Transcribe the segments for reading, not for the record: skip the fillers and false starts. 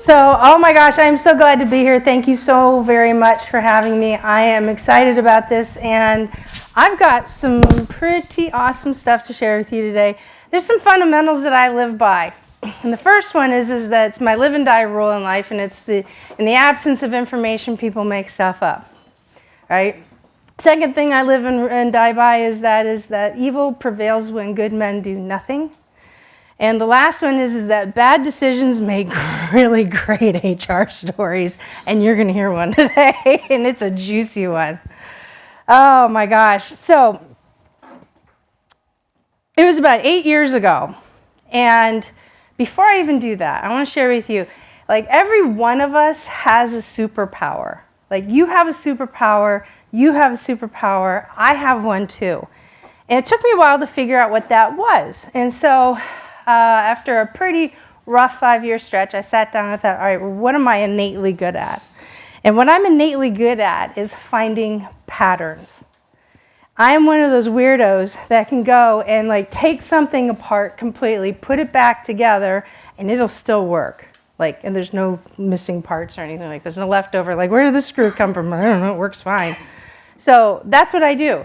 So, oh my gosh, I'm so glad to be here. Thank you so very much for having me. I am excited about this, and I've got some pretty awesome stuff to share with you today. There's some fundamentals that I live by. And the first one is that it's my live and die rule in life, and it's in the absence of information, people make stuff up, right? Second thing I live and die by is that evil prevails when good men do nothing. And the last one is that bad decisions make really great HR stories, and you're going to hear one today, and it's a juicy one. Oh my gosh. So it was about 8 years ago, and before I even do that, I want to share with you, like every one of us has a superpower. Like you have a superpower, you have a superpower, I have one too. And it took me a while to figure out what that was. And so after a pretty rough 5-year stretch, I sat down and I thought, all right, well, what am I innately good at? And what I'm innately good at is finding patterns. I am one of those weirdos that can go and like take something apart completely, put it back together, and it'll still work. Like, and there's no missing parts or anything like this. There's no leftover. Like, where did this screw come from? I don't know. It works fine. So that's what I do.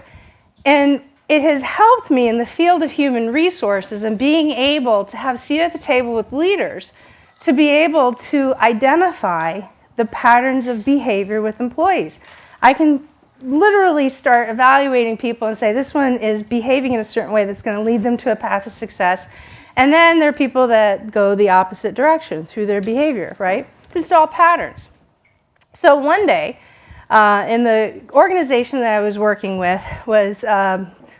And it has helped me in the field of human resources and being able to have a seat at the table with leaders to be able to identify the patterns of behavior with employees. I can literally start evaluating people and say, this one is behaving in a certain way that's going to lead them to a path of success. And then there are people that go the opposite direction through their behavior, right? Just all patterns. So one day, in the organization that I was working with was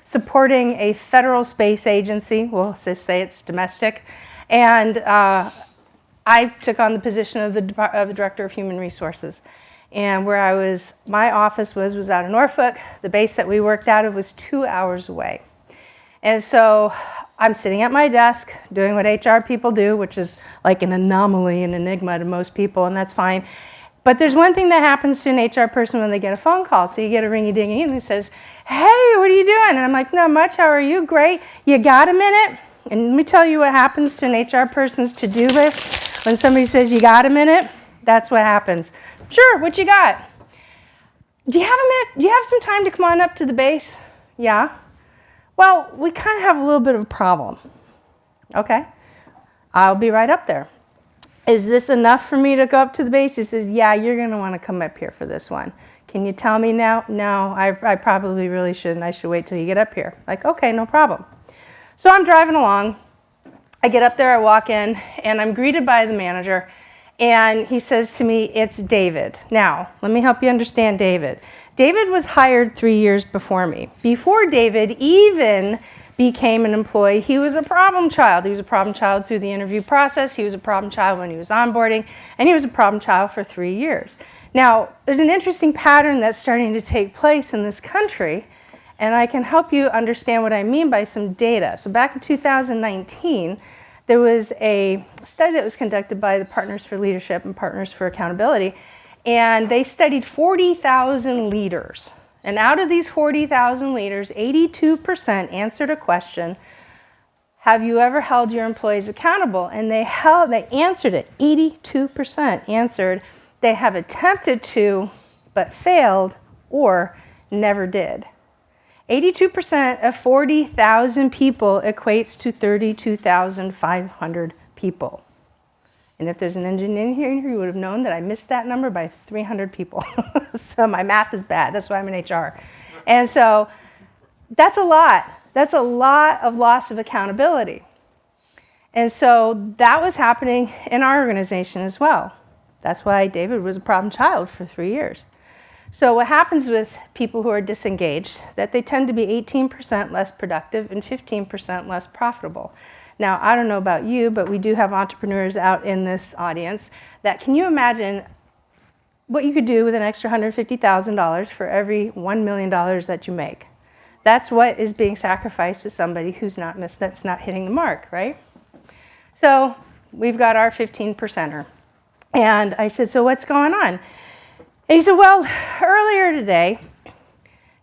supporting a federal space agency. We'll just say it's domestic. And I took on the position of the Director of Human Resources. And where my office was out in Norfolk. The base that we worked out of was 2 hours away. And so I'm sitting at my desk doing what HR people do, which is like an anomaly, an enigma to most people, and that's fine. But there's one thing that happens to an HR person when they get a phone call. So you get a ringy-dingy and it says, hey, what are you doing? And I'm like, not much, how are you? Great. You got a minute? And let me tell you what happens to an HR person's to-do list. When somebody says, you got a minute? That's what happens. Sure, what you got? Do you have a minute? Do you have some time to come on up to the base? Yeah. Well, we kind of have a little bit of a problem. Okay. I'll be right up there. Is this enough for me to go up to the base? He says, yeah, you're going to want to come up here for this one. Can you tell me now? No, I probably really shouldn't. I should wait till you get up here. Like, okay, no problem. So I'm driving along. I get up there, I walk in, and I'm greeted by the manager. And he says to me, it's David. Now, let me help you understand David. David was hired 3 years before me. Before David even became an employee, he was a problem child. He was a problem child through the interview process. He was a problem child when he was onboarding. And he was a problem child for 3 years. Now, there's an interesting pattern that's starting to take place in this country. And I can help you understand what I mean by some data. So back in 2019, there was a study that was conducted by the Partners for Leadership and Partners for Accountability, and they studied 40,000 leaders. And out of these 40,000 leaders, 82% answered a question, have you ever held your employees accountable? And they answered it. 82% answered they have attempted to, but failed, or never did. 82% of 40,000 people equates to 32,500 people. And if there's an engineer here, you would have known that I missed that number by 300 people. So my math is bad. That's why I'm in HR. And so that's a lot. That's a lot of loss of accountability. And so that was happening in our organization as well. That's why David was a problem child for 3 years. So what happens with people who are disengaged, that they tend to be 18% less productive and 15% less profitable. Now, I don't know about you, but we do have entrepreneurs out in this audience that can you imagine what you could do with an extra $150,000 for every $1 million that you make? That's what is being sacrificed with somebody that's not hitting the mark, right? So we've got our 15%er. And I said, so what's going on? And he said, well, earlier today,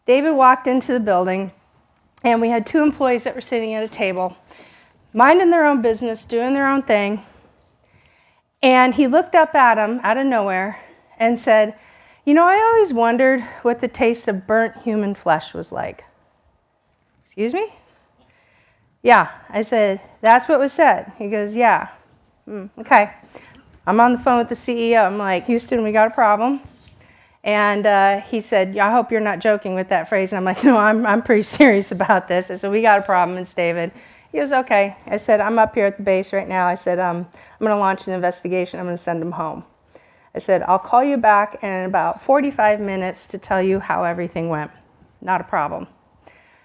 David walked into the building, and we had 2 employees that were sitting at a table, minding their own business, doing their own thing. And he looked up at him out of nowhere and said, "You know, I always wondered what the taste of burnt human flesh was like." Excuse me? Yeah. I said, "That's what was said." He goes, "Yeah." Okay. I'm on the phone with the CEO. I'm like, "Houston, we got a problem." And he said, "Yeah, I hope you're not joking with that phrase." And I'm like, "No, I'm pretty serious about this." I said, "We got a problem, it's David." He goes, "Okay." I said, "I'm up here at the base right now." I said, I'm going to launch an investigation. I'm going to send him home. I said, "I'll call you back in about 45 minutes to tell you how everything went." Not a problem.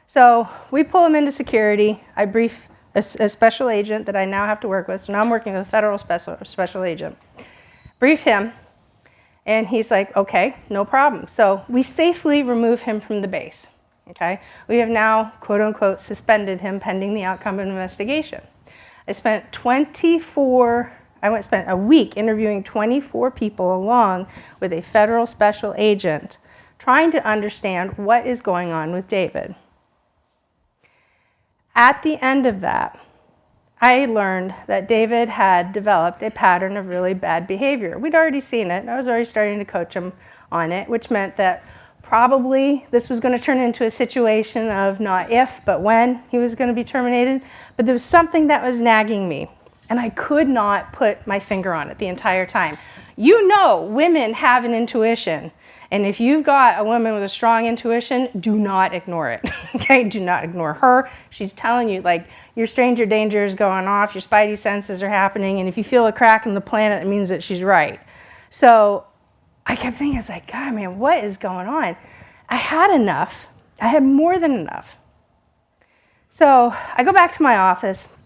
So we pull him into security. I brief a special agent that I now have to work with. So now I'm working with a federal special agent. Brief him. And he's like, "Okay, no problem." So we safely remove him from the base. Okay? We have now, quote unquote, suspended him pending the outcome of an investigation. I spent a week interviewing 24 people along with a federal special agent trying to understand what is going on with David. At the end of that, I learned that David had developed a pattern of really bad behavior. We'd already seen it. I was already starting to coach him on it, which meant that probably this was going to turn into a situation of not if, but when he was going to be terminated. But there was something that was nagging me, and I could not put my finger on it the entire time. You know, women have an intuition. And if you've got a woman with a strong intuition, do not ignore it, okay? Do not ignore her. She's telling you, like, your stranger danger is going off, your spidey senses are happening, and if you feel a crack in the planet, it means that she's right. So I kept thinking, I was like, God, man, what is going on? I had enough. I had more than enough. So I go back to my office.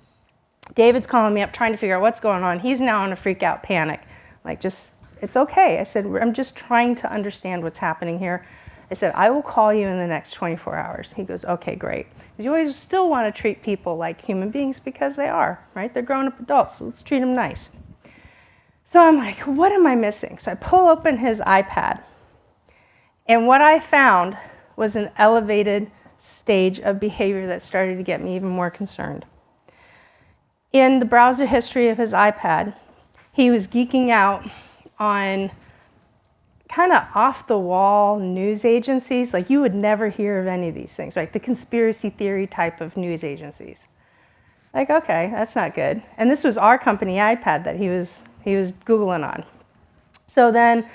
David's calling me up, trying to figure out what's going on. He's now in a freak out panic, like, just... It's okay. I said, "I'm just trying to understand what's happening here." I said, "I will call you in the next 24 hours. He goes, "Okay, great." Because you always still want to treat people like human beings because they are, right? They're grown-up adults, so let's treat them nice. So I'm like, what am I missing? So I pull open his iPad. And what I found was an elevated stage of behavior that started to get me even more concerned. In the browser history of his iPad, he was geeking out on kind of off-the-wall news agencies. Like, you would never hear of any of these things, right? The conspiracy theory type of news agencies. Like, okay, that's not good. And this was our company iPad that he was Googling on. So then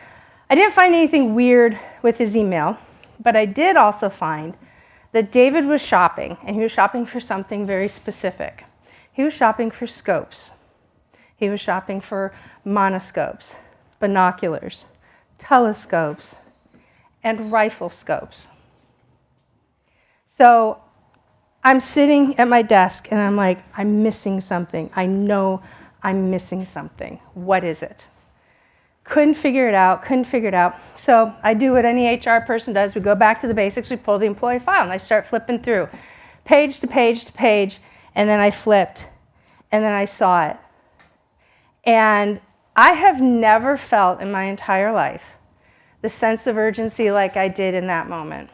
I didn't find anything weird with his email, but I did also find that David was shopping, and he was shopping for something very specific. He was shopping for scopes. He was shopping for monoscopes, binoculars, telescopes, and rifle scopes. So I'm sitting at my desk and I'm like, I'm missing something. I know I'm missing something. What is it? Couldn't figure it out. So I do what any HR person does. We go back to the basics. We pull the employee file and I start flipping through page to page to page. And then I flipped and then I saw it. And I have never felt in my entire life the sense of urgency like I did in that moment.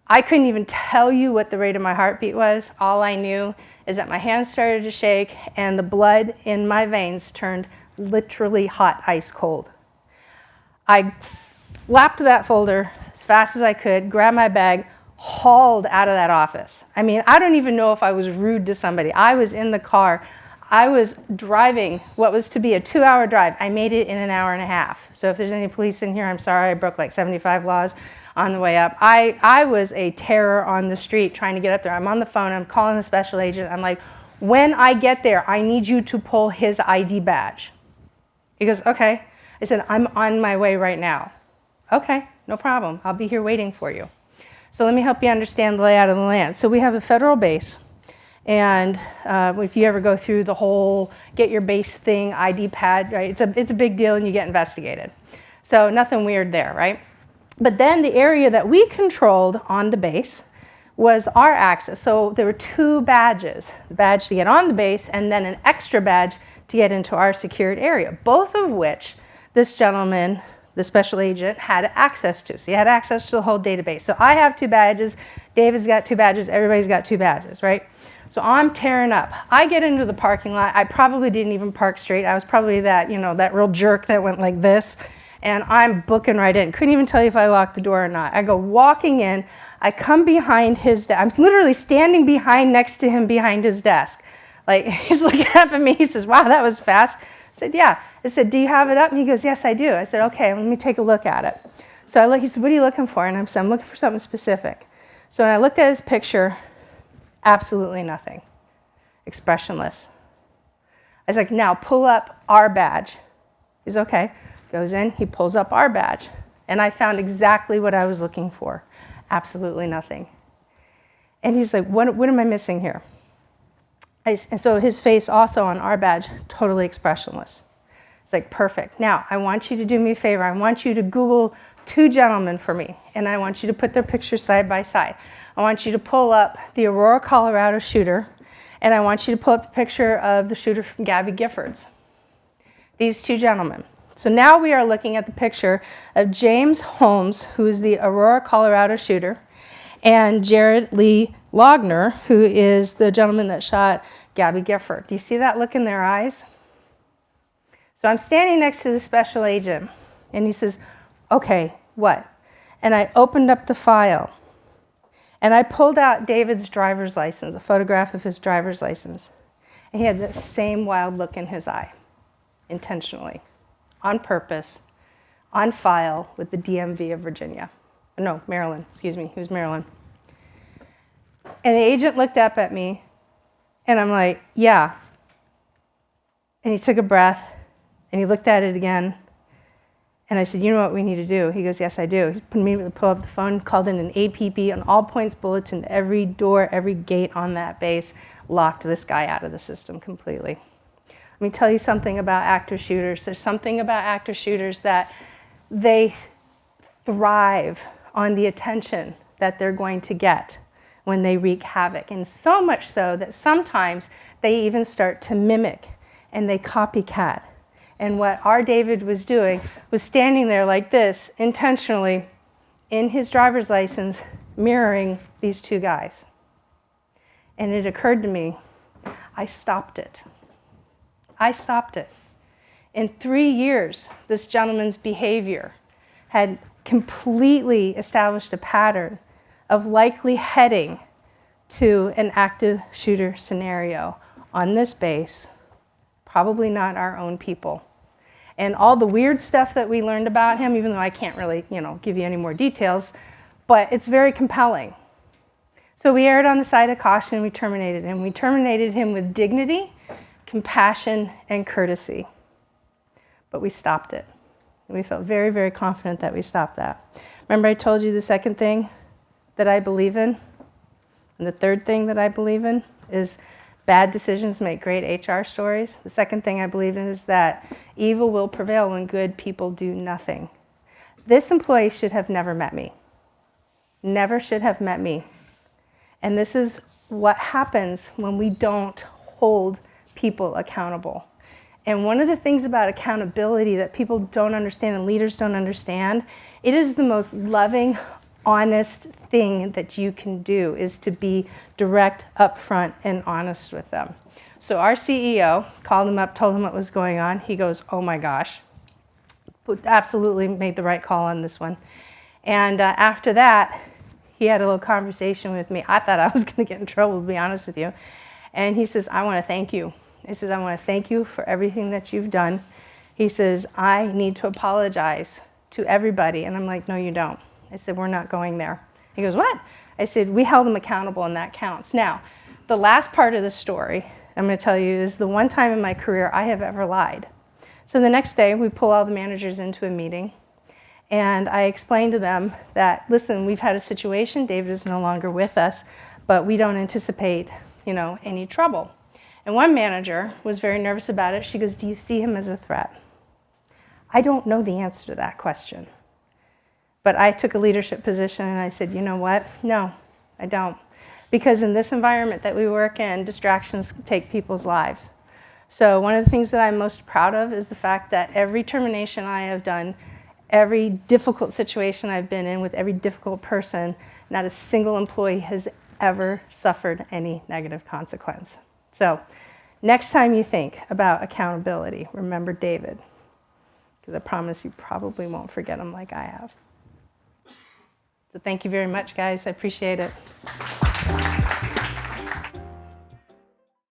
I couldn't even tell you what the rate of my heartbeat was. All I knew is that my hands started to shake and the blood in my veins turned literally hot, ice cold. I flapped that folder as fast as I could, grabbed my bag, hauled out of that office. I mean, I don't even know if I was rude to somebody. I was in the car. I was driving what was to be a 2-hour drive. I made it in an hour and a half. So if there's any police in here, I'm sorry. I broke like 75 laws on the way up. I was a terror on the street trying to get up there. I'm on the phone. I'm calling the special agent. I'm like, when I get there, I need you to pull his ID badge. He goes, okay. I said, I'm on my way right now. Okay, no problem. I'll be here waiting for you. So let me help you understand the layout of the land. So we have a federal base. And if you ever go through the whole get your base thing, ID pad, right? It's a big deal and you get investigated. So nothing weird there, right? But then the area that we controlled on the base was our access. So there were 2 badges, the badge to get on the base and then an extra badge to get into our secured area, both of which this gentleman, the special agent, had access to. So he had access to the whole database. So I have 2 badges, David's got 2 badges, everybody's got 2 badges, right? So I'm tearing up. I get into the parking lot. I probably didn't even park straight. I was probably that, that real jerk that went like this. And I'm booking right in. Couldn't even tell you if I locked the door or not. I go walking in. I come behind his desk. I'm literally standing next to him behind his desk. Like, he's looking up at me. He says, wow, that was fast. I said, yeah. I said, do you have it up? And he goes, yes, I do. I said, okay, let me take a look at it. So he said, what are you looking for? And I said, I'm looking for something specific. So when I looked at his picture, absolutely nothing. Expressionless. I was like, now pull up our badge. He's okay. Goes in, he pulls up our badge. And I found exactly what I was looking for. Absolutely nothing. And he's like, what am I missing here? And so his face also on our badge, totally expressionless. It's like, perfect. Now, I want you to do me a favor. I want you to Google 2 gentlemen for me, and I want you to put their pictures side by side. I want you to pull up the Aurora, Colorado shooter, and I want you to pull up the picture of the shooter from Gabby Giffords. These 2 gentlemen. So now we are looking at the picture of James Holmes, who is the Aurora, Colorado shooter, and Jared Lee Logner, who is the gentleman that shot Gabby Gifford. Do you see that look in their eyes? So I'm standing next to the special agent, and he says, okay, what? And I opened up the file, and I pulled out David's driver's license, a photograph of his driver's license. And he had the same wild look in his eye, intentionally, on purpose, on file with the DMV of Virginia. No, Maryland, excuse me, he was Maryland. And the agent looked up at me, and I'm like, yeah. And he took a breath, and he looked at it again. And I said, you know what we need to do? He goes, yes, I do. He immediately pulled up the phone, called in an APB, an all-points bulletin, every door, every gate on that base, locked this guy out of the system completely. Let me tell you something about active shooters. There's something about active shooters that they thrive on the attention that they're going to get when they wreak havoc. And so much so that sometimes they even start to mimic and they copycat. And what our David was doing was standing there like this, intentionally, in his driver's license, mirroring these 2 guys. And it occurred to me, I stopped it. I stopped it. In 3 years, this gentleman's behavior had completely established a pattern of likely heading to an active shooter scenario on this base, probably not our own people. And all the weird stuff that we learned about him, even though I can't really, give you any more details, but it's very compelling. So we erred on the side of caution, we terminated him. We terminated him with dignity, compassion, and courtesy. But we stopped it. And we felt very, very confident that we stopped that. Remember I told you the second thing that I believe in? And the third thing that I believe in is bad decisions make great HR stories. The second thing I believe in is that evil will prevail when good people do nothing. This employee should have never met me. Never should have met me. And this is what happens when we don't hold people accountable. And one of the things about accountability that people don't understand and leaders don't understand, it is the most loving, honest thing that you can do is to be direct, upfront, and honest with them. So our CEO called him up, told him what was going on. He goes, oh my gosh, absolutely made the right call on this one. And after that, he had a little conversation with me. I thought I was going to get in trouble, to be honest with you. And he says, I want to thank you. He says, I want to thank you for everything that you've done. He says, I need to apologize to everybody. And I'm like, no, you don't. I said, we're not going there. He goes, what? I said, we held him accountable and that counts. Now, the last part of the story I'm going to tell you is the one time in my career I have ever lied. So the next day, we pull all the managers into a meeting. And I explained to them that, listen, we've had a situation. David is no longer with us, but we don't anticipate, any trouble. And one manager was very nervous about it. She goes, do you see him as a threat? I don't know the answer to that question. But I took a leadership position and I said, you know what? No, I don't. Because in this environment that we work in, distractions take people's lives. So one of the things that I'm most proud of is the fact that every termination I have done, every difficult situation I've been in with every difficult person, not a single employee has ever suffered any negative consequence. So next time you think about accountability, remember David, because I promise you probably won't forget him like I have. So thank you very much, guys. I appreciate it.